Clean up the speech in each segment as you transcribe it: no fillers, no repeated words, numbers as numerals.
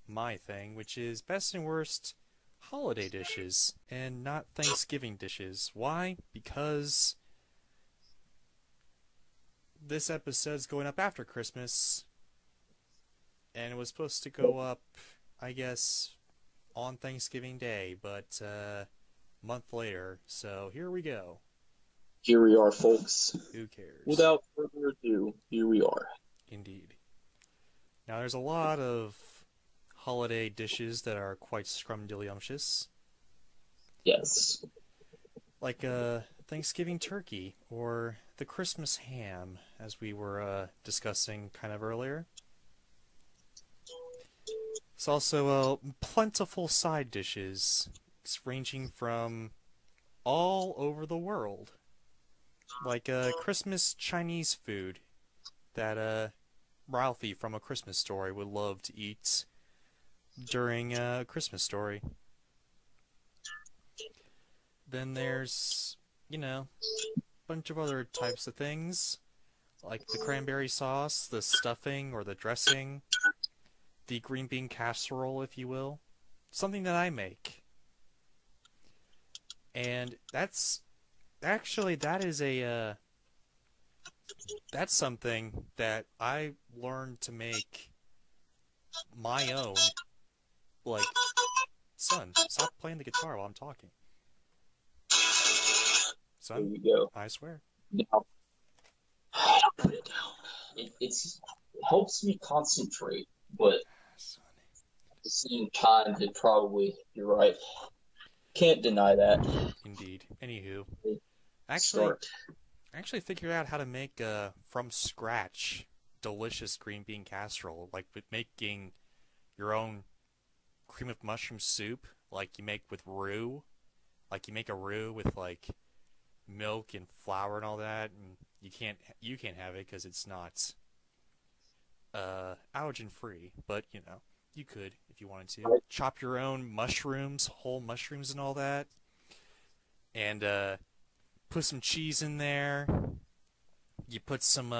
my thing, which is best and worst holiday dishes and not Thanksgiving dishes. Why? Because this episode's going up after Christmas, and it was supposed to go up, I guess, on Thanksgiving Day, but a month later. So here we go. Here we are, folks. Who cares? Without further ado, here we are. Indeed. Now, there's a lot of holiday dishes that are quite scrumdiddlyumptious, Yes. like Thanksgiving turkey or the Christmas ham, as we were discussing kind of earlier. It's also plentiful side dishes, ranging from all over the world, like Christmas Chinese food that Ralphie from A Christmas Story would love to eat during A Christmas Story. Then there's, a bunch of other types of things, like the cranberry sauce, the stuffing or the dressing, the green bean casserole, if you will. Something that I make. And that is that's something that I learned to make my own. Like, son, stop playing the guitar while I'm talking. There Son, you go. I swear. Now, put it down. It helps me concentrate, but Son. at the same time, you're right. Can't deny that. Indeed. Anywho, actually, Start. I actually figured out how to make from scratch delicious green bean casserole, like with making your own cream of mushroom soup, like you make with roux. Like you make a roux with like milk and flour and all that, and you can't have it because it's not allergen free, but you could if you wanted to. Right. Chop your own mushrooms, whole mushrooms and all that, and put some cheese in there. You put some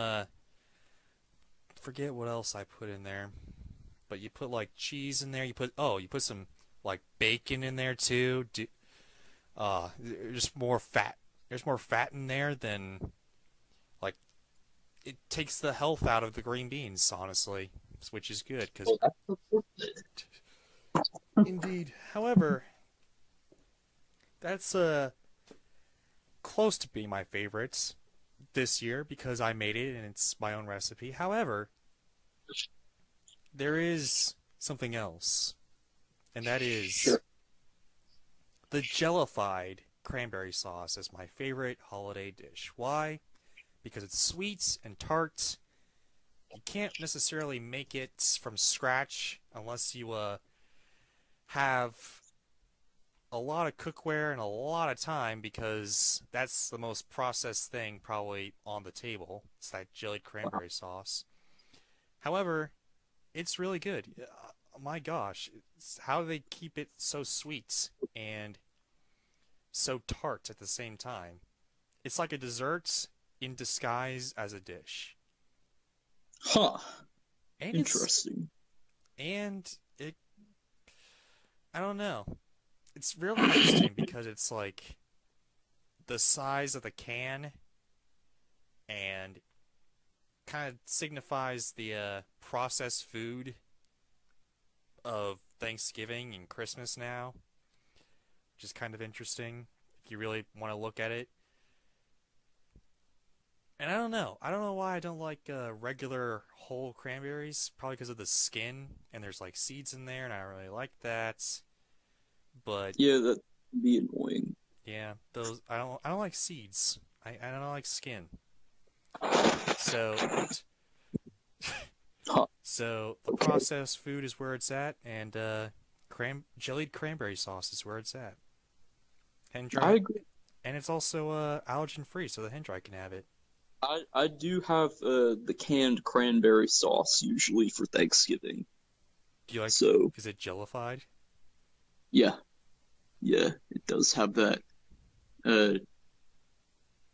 forget what else I put in there, but you put like cheese in there. You put some like bacon in there too. There's more fat. There's more fat in there than like it takes the health out of the green beans, honestly, which is good because Well, that's indeed. However, that's close to being my favorites this year because I made it and it's my own recipe. However, there is something else, and that is sure. the jellified cranberry sauce is my favorite holiday dish. Why? Because it's sweet and tart. You can't necessarily make it from scratch unless you have a lot of cookware and a lot of time because that's the most processed thing probably on the table. It's that jellied cranberry sauce. However, it's really good. My gosh, how do they keep it so sweet and so tart at the same time? It's like a dessert in disguise as a dish. Huh. And Interesting. it I don't know. It's really interesting because it's like the size of the can and kind of signifies the processed food of Thanksgiving and Christmas now, which is kind of interesting if you really want to look at it. And I don't know. I don't know why I don't like regular whole cranberries. Probably because of the skin, and there's like seeds in there, and I don't really like that. But Yeah, that'd be annoying. yeah, those I don't like seeds. I don't like skin. So Huh. so the Okay. processed food is where it's at, and jellied cranberry sauce is where it's at. And I dry, agree. and it's also allergen free, so the hen dry can have it. I do have the canned cranberry sauce usually for Thanksgiving. Do you like? So Is it jellified? yeah, yeah, it does have that uh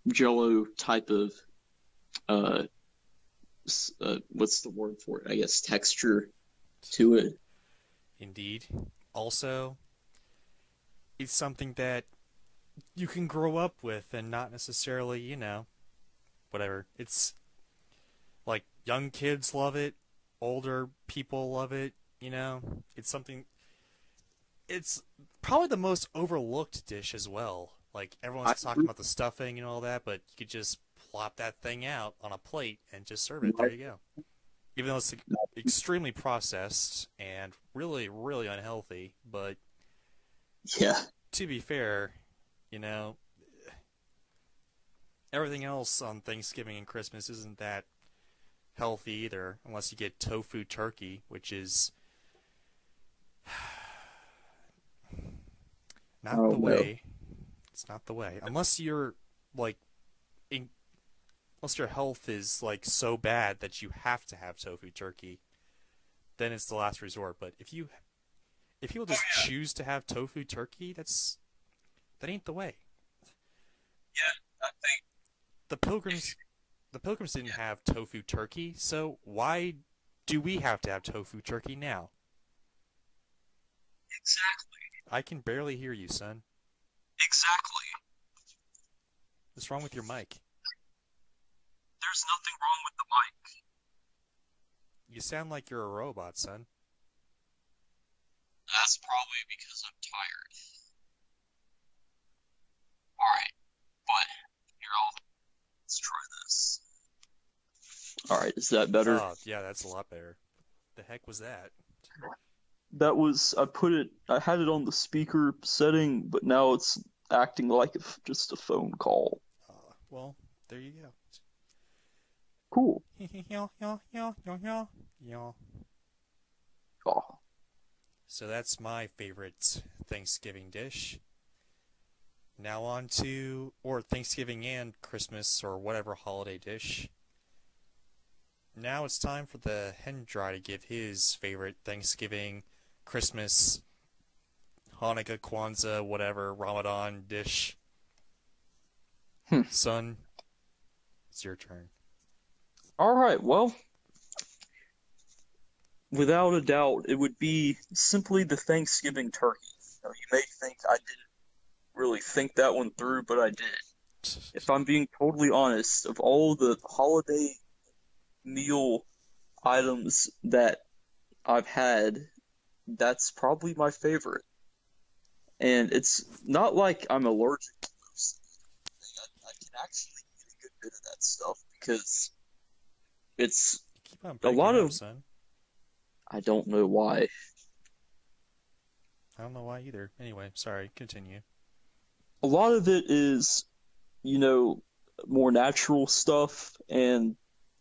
Jello type of uh, what's the word for it? I guess texture to it. Indeed. Also, it's something that you can grow up with and not necessarily, whatever. It's like young kids love it, older people love it, It's something it's probably the most overlooked dish as well. Like I everyone's talking about the stuffing and all that, but you could just plop that thing out on a plate and just serve it. There you go. Even though it's extremely processed and really, really unhealthy, but yeah, to be fair, you know, everything else on Thanksgiving and Christmas isn't that healthy either, unless you get tofu turkey, which is not oh the no, way. It's not the way. Unless you're like, in, unless your health is like so bad that you have to have tofu turkey, then it's the last resort. But if people just choose to have tofu turkey, that ain't the way. yeah, I think The pilgrims the pilgrims didn't have tofu turkey, so why do we have to have tofu turkey now? exactly, I can barely hear you, son. exactly. What's wrong with your mic? There's nothing wrong with the mic. You sound like you're a robot, son. That's probably because I'm tired. Alright, but here, let's try this. Alright, is that better? Oh, yeah, that's a lot better. The heck was that? That was, I had it on the speaker setting, but now it's acting like just a phone call. Well, there you go. Cool. Oh, So that's my favorite Thanksgiving dish. Now on to, or Thanksgiving and Christmas or whatever holiday dish. Now it's time for the Hendry to give his favorite Thanksgiving, Christmas, Hanukkah, Kwanzaa, whatever, Ramadan dish. Son, it's your turn. alright, well, without a doubt, it would be simply the Thanksgiving turkey. You may think I didn't really think that one through, but I did. If I'm being totally honest, of all the holiday meal items that I've had, that's probably my favorite. And it's not like I'm allergic to those things. I can actually eat a good bit of that stuff because it's Keep on a breaking lot up, of. son. I don't know why. I don't know why either. Anyway, sorry, continue. A lot of it is, you know, more natural stuff, and,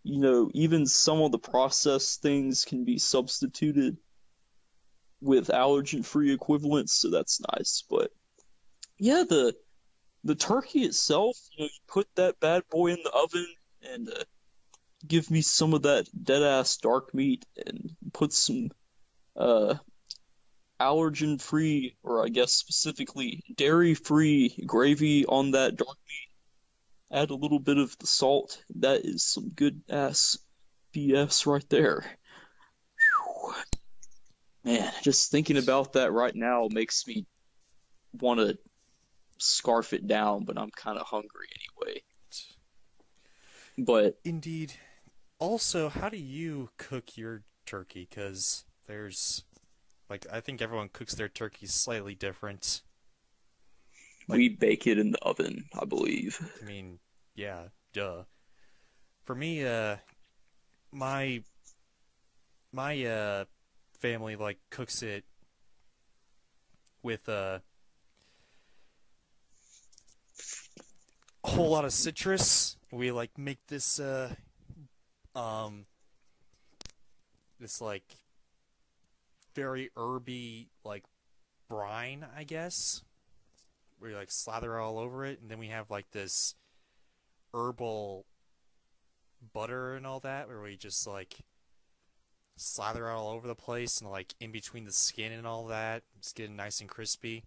even some of the processed things can be substituted with allergen-free equivalents, so that's nice. But yeah, the turkey itself, you put that bad boy in the oven and give me some of that dead-ass dark meat and put some uh allergen-free, or I guess specifically dairy-free gravy on that dark meat. Add a little bit of the salt. That is some good ass BS right there. Whew. Man, just thinking about that right now makes me want to scarf it down, but I'm kind of hungry anyway. But Indeed. Also, how do you cook your turkey? Because there's, like, I think everyone cooks their turkey slightly different. we bake it in the oven, I believe. I mean, yeah, duh. For me, my family like cooks it with a whole lot of citrus. We like make um this like very herby like brine, I guess. Where you like slather all over it, and then we have like this herbal butter and all that, where we just like slather it all over the place and like in between the skin and all that. It's getting nice and crispy.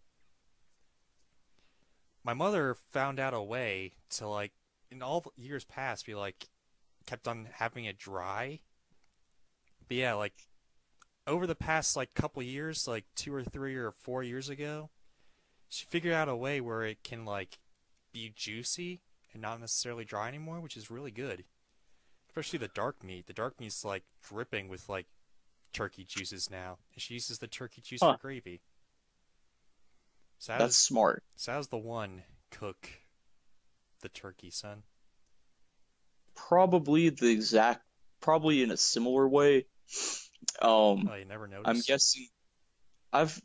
My mother found out a way to like in all the years past we like kept on having it dry. But yeah, like over the past like couple years, like 2 or 3 or 4 years ago, she figured out a way where it can like be juicy and not necessarily dry anymore, which is really good. Especially the dark meat. The dark meat's like dripping with like turkey juices now, and she uses the turkey juice Huh. for gravy. So That's smart. how's the one cook the turkey, son? Probably the exact, probably in a similar way. Um, Oh, you never I'm noticed? guessing I've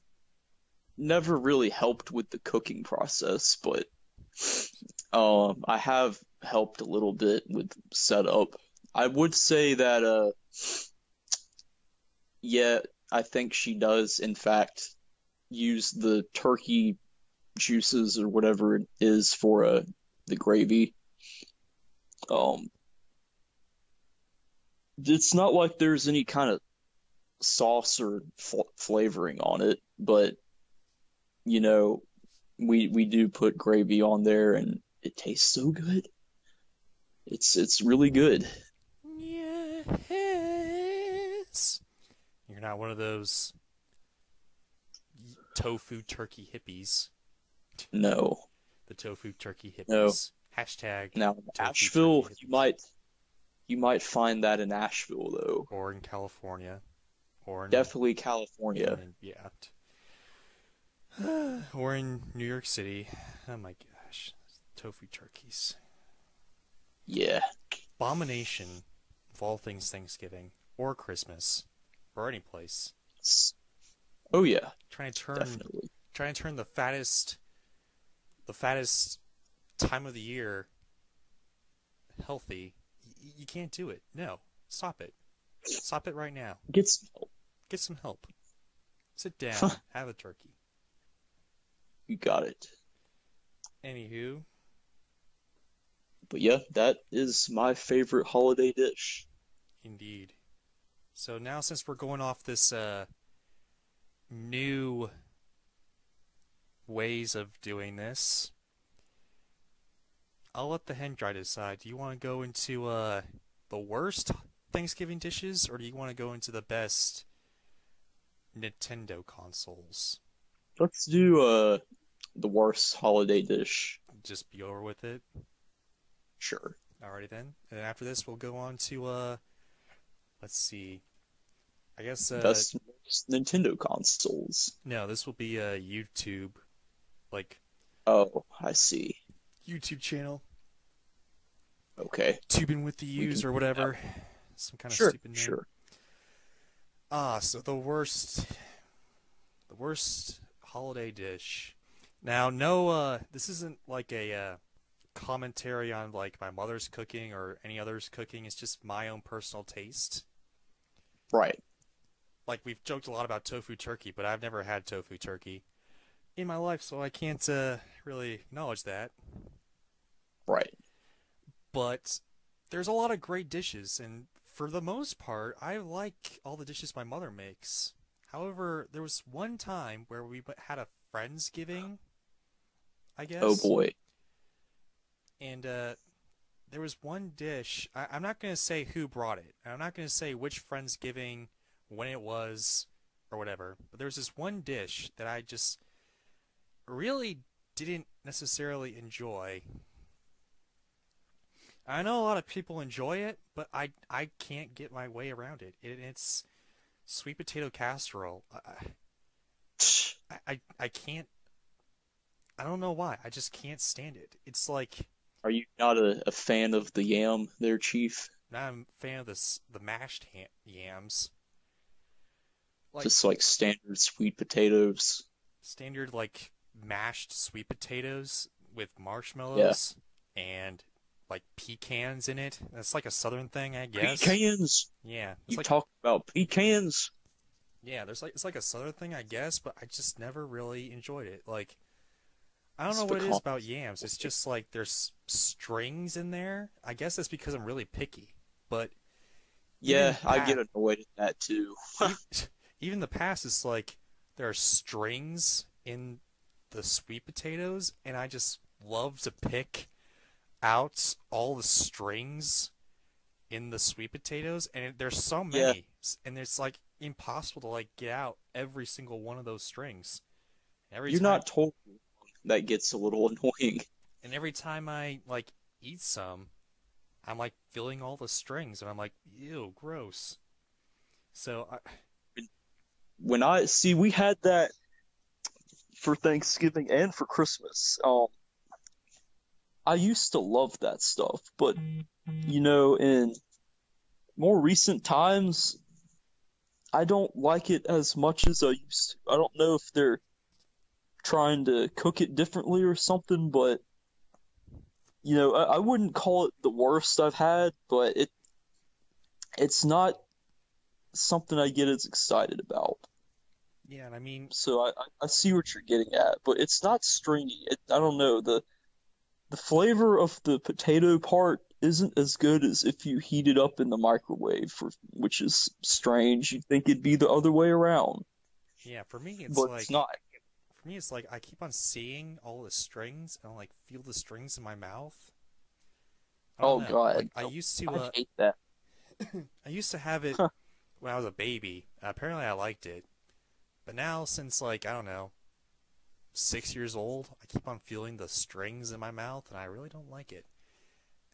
never really helped with the cooking process, but I have helped a little bit with setup. I would say that yeah, I think she does in fact use the turkey juices or whatever it is for the gravy. Um, it's not like there's any kind of sauce or flavoring on it, but you know, we do put gravy on there and it tastes so good. It's really good. Yes. You're not one of those tofu turkey hippies. No. The tofu turkey No. hippies. Hashtag Now, tofu Asheville, turkey hippies. you might find that in Asheville though. Or in California. Or in, Definitely California. yeah. Or in New York City. Oh my gosh. Tofu turkeys. Yeah. Abomination of all things Thanksgiving. Or Christmas. Or any place. Oh yeah, Trying to turn definitely. the fattest time of the year healthy. You can't do it. No. Stop it. Stop it right now. Get some help. Get some help. Sit down. Have a turkey. You got it. Anywho, But yeah, that is my favorite holiday dish. indeed. So now since we're going off this new ways of doing this, I'll let the hen dry decide. Do you want to go into the worst Thanksgiving dishes, or do you want to go into the best Nintendo consoles? Let's do the worst holiday dish. Just be over with it. Sure. Alrighty then. And then after this, we'll go on to let's see. I guess Best Nintendo consoles. no, this will be a YouTube, like Oh, I see. YouTube channel, Okay. tubing with the We U's can or do that. whatever, some kind of Sure, stupid name. sure. So the worst holiday dish. Now, no, this isn't like a commentary on like my mother's cooking or any other's cooking. It's just my own personal taste. Right. Like we've joked a lot about tofu turkey, but I've never had tofu turkey in my life, so I can't really acknowledge that. Right. But there's a lot of great dishes, and for the most part, I like all the dishes my mother makes. However, there was one time where we had a Friendsgiving, I guess. Oh boy. And there was one dish. I'm not going to say who brought it. I'm not going to say which Friendsgiving, when it was, or whatever. But there was this one dish that I just really didn't necessarily enjoy. I know a lot of people enjoy it, but I can't get my way around it. It's sweet potato casserole. I can't. I don't know why. I just can't stand it. It's like Are you not a fan of the yam there, Chief? I'm a fan of the mashed yams. Like Just like standard sweet potatoes. standard like mashed sweet potatoes with Yeah. marshmallows and like pecans in it. That's like a southern thing, I guess. Pecans. Yeah, it's You like talk about pecans? yeah, there's like it's like a southern thing, I guess, but I just never really enjoyed it. Like I don't It's know what it is because about yams. It's just like there's strings in there. I guess that's because I'm really picky. But even yeah, the I get pat annoyed at that too. e- even the past is like there are strings in the sweet potatoes, and I just love to pick out all the strings in the sweet potatoes, and there's so Yeah, many, and it's like impossible to like get out every single one of those strings. Every You're time not told that gets a little annoying. and every time I like eat some, I'm like feeling all the strings and I'm like, ew, gross. So I When I see we had that for Thanksgiving and for Christmas. I used to love that stuff, but in more recent times, I don't like it as much as I used to. I don't know if they're trying to cook it differently or something, but I wouldn't call it the worst I've had, but it's not something I get as excited about. yeah, and I mean, So I see what you're getting at, but it's not stringy. I don't know, the flavor of the potato part isn't as good as if you heat it up in the microwave, which is strange. You'd think it'd be the other way around, yeah, but it's not. for me it's like I keep on seeing all the strings and I like feel the strings in my mouth. I don't Oh know. God, Like I hate that. I used to have it when I was a baby. Apparently I liked it. But now since like I don't know, 6 years old, I keep on feeling the strings in my mouth and I really don't like it.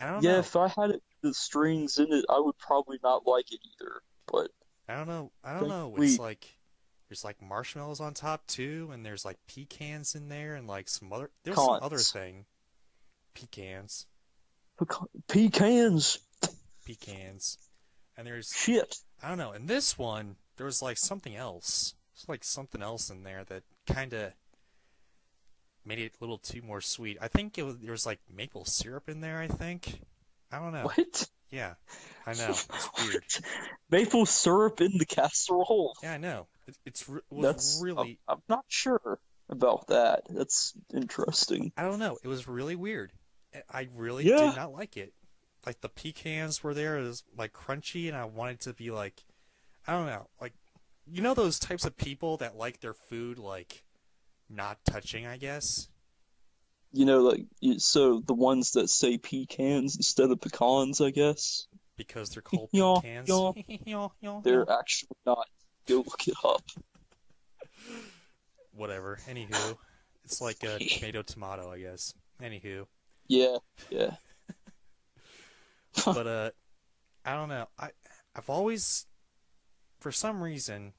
I don't Yeah, know. if I had it with the strings in it, I would probably not like it either. But I don't know. I don't know. It's thankfully, like there's like marshmallows on top too, and there's like pecans in there, and like there's some other pecans, thing. Pecans, pecans, pecans, and there's shit. I don't know. In this one, there was like something else. There's like something else in there that kind of made it a little too more sweet. I think there was like maple syrup in there. I think. I don't know. What? Yeah, I know. It's weird. Maple syrup in the casserole? Yeah, I know. It was That's really. I'm not sure about that. That's interesting. I don't know. It was really weird. I really Yeah, did not like it. Like the pecans were there, it was like crunchy, and I wanted to be like, I don't know, like those types of people that like their food like not touching, I guess, so the ones that say pecans instead of pecans, I guess. because they're called Yeah, pecans. yeah. Yaw, yaw, yaw. They're actually not. Go look it up. Whatever. Anywho, it's like a tomato, I guess. Anywho, Yeah, yeah. but I don't know. I've always, for some reason,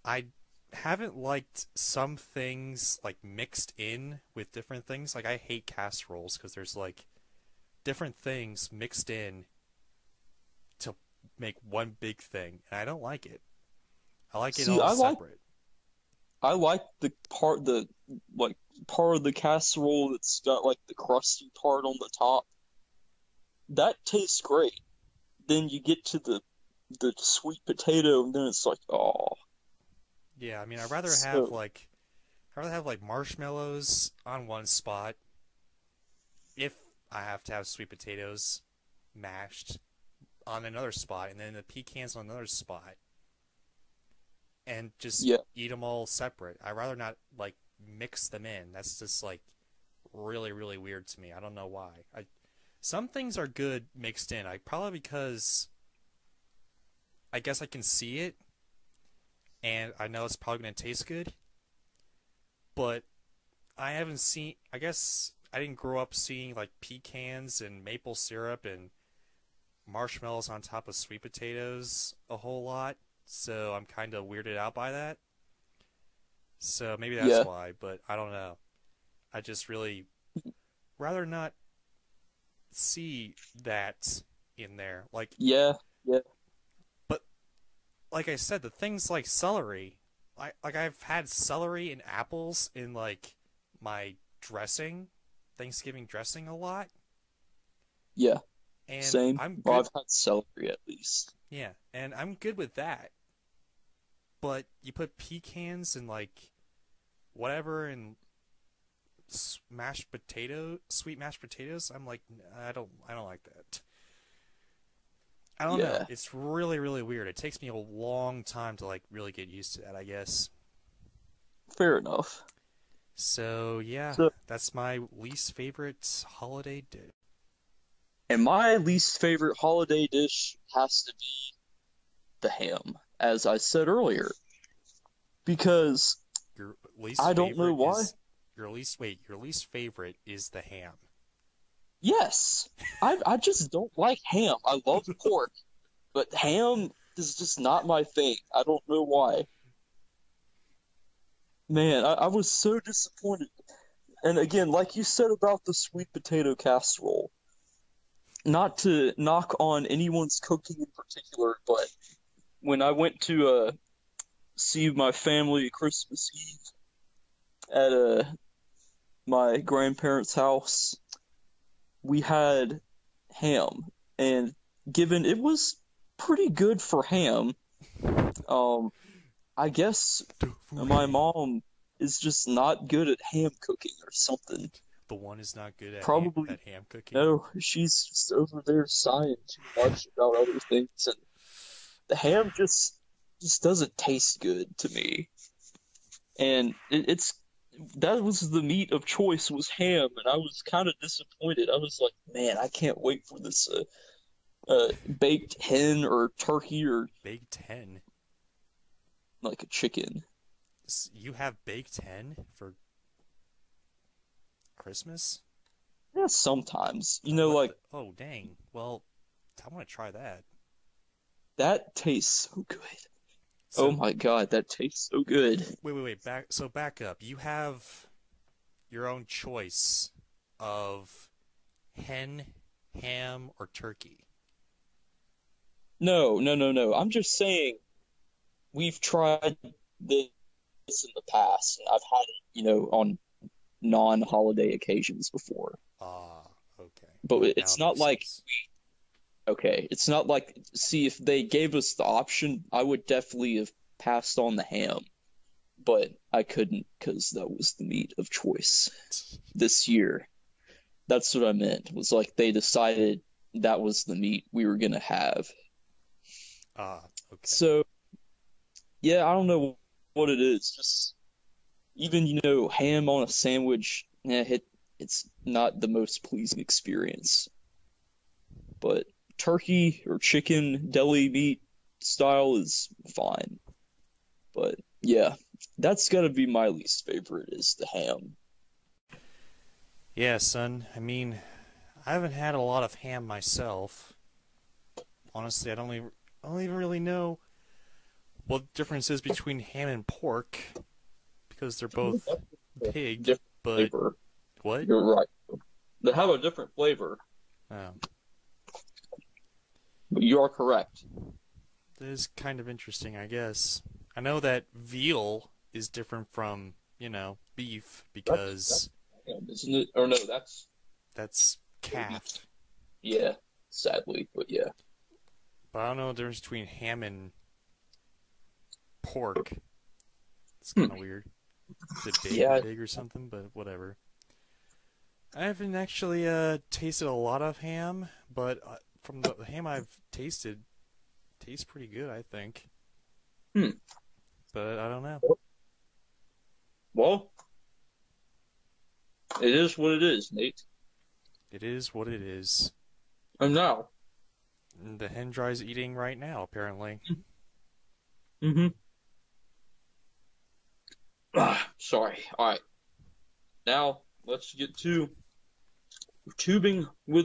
I haven't liked some things like mixed in with different things. Like I hate casseroles because there's like different things mixed in to make one big thing, and I don't like it. I like it See, all I like separate. I like the like part of the casserole that's got like the crusty part on the top. That tastes great. Then you get to the sweet potato, and then it's like, oh. Yeah, I mean, So I'd rather have like marshmallows on one spot if I have to have sweet potatoes mashed on another spot, and then the pecans on another spot, and just yeah, eat them all separate. I'd rather not like mix them in. That's just like really, really weird to me. I don't know why. Some things are good mixed in. Probably because I guess I can see it and I know it's probably gonna taste good, but I haven't seen. I guess I didn't grow up seeing like pecans and maple syrup and marshmallows on top of sweet potatoes a whole lot, so I'm kind of weirded out by that. So maybe that's yeah, why, but I don't know. I just really rather not see that in there. yeah, yeah. But like I said, the things like celery, I've had celery and apples in like my dressing, Thanksgiving dressing a lot, Yeah, and same. I'm Well, good. I've had celery at least. Yeah, and I'm good with that. But you put pecans and like whatever and sweet mashed potatoes. I'm like, I don't like that. I don't know. Yeah, It's really, really weird. It takes me a long time to like really get used to that, I guess. fair enough. So yeah, So, that's my least favorite holiday dish. and my least favorite holiday dish has to be the ham. as I said earlier, because Your least I don't know favorite why. is your least favorite is the ham. Yes, I just don't like ham. I love pork, but ham is just not my thing. I don't know why. Man, I was so disappointed. And again, like you said about the sweet potato casserole, not to knock on anyone's cooking in particular, but when I went to see my family Christmas Eve at my grandparents' house, we had ham, and given it was pretty good for ham, I guess my mom is just not good at ham cooking or something. The one is not good at Probably at ham cooking. no, she's just over there sighing too much about other things, and the ham just doesn't taste good to me. And it's that was the meat of choice was ham, and I was kind of disappointed. I was like, man, I can't wait for this baked hen or turkey or Baked hen. like a chicken. You have baked hen for Christmas? Yeah, sometimes. You know, What like oh, dang. Well, I want to try that. that tastes so good. So, Oh my God, that tastes so good. wait. Back up. You have your own choice of hen, ham, or turkey. No, no, no, no. I'm just saying we've tried this in the past, and I've had it, on non-holiday occasions before. Ah, okay. But Now it's it not makes like, sense. okay, it's not like, see, if they gave us the option, I would definitely have passed on the ham, but I couldn't because that was the meat of choice this year. That's what I meant, was like they decided that was the meat we were gonna have. Ah, okay. So, yeah, I don't know what it is. Just even, ham on a sandwich, it's not the most pleasing experience. But turkey or chicken, deli meat style is fine. But yeah, that's gotta be my least favorite is the ham. Yeah, son. I mean, I haven't had a lot of ham myself. Honestly, I don't even really know what the difference is between ham and pork because they're both pig. Different But flavor. what? You're right. They have a different flavor, Oh, but you are correct. that is kind of interesting, I guess. I know that veal is different from, beef because Ham, isn't it? Or no, that's calf. yeah, sadly, but yeah. But I don't know the difference between ham and pork. It's kind of weird. Is it Yeah. big or something? But whatever. I haven't actually tasted a lot of ham, but from the ham I've tasted, tastes pretty good, I think. Hmm. But I don't know. Well, it is what it is, Nate. It is what it is. And now. And the hen dry's eating right now, apparently. Mm-hmm. Sorry. All right. Now let's get to tubing with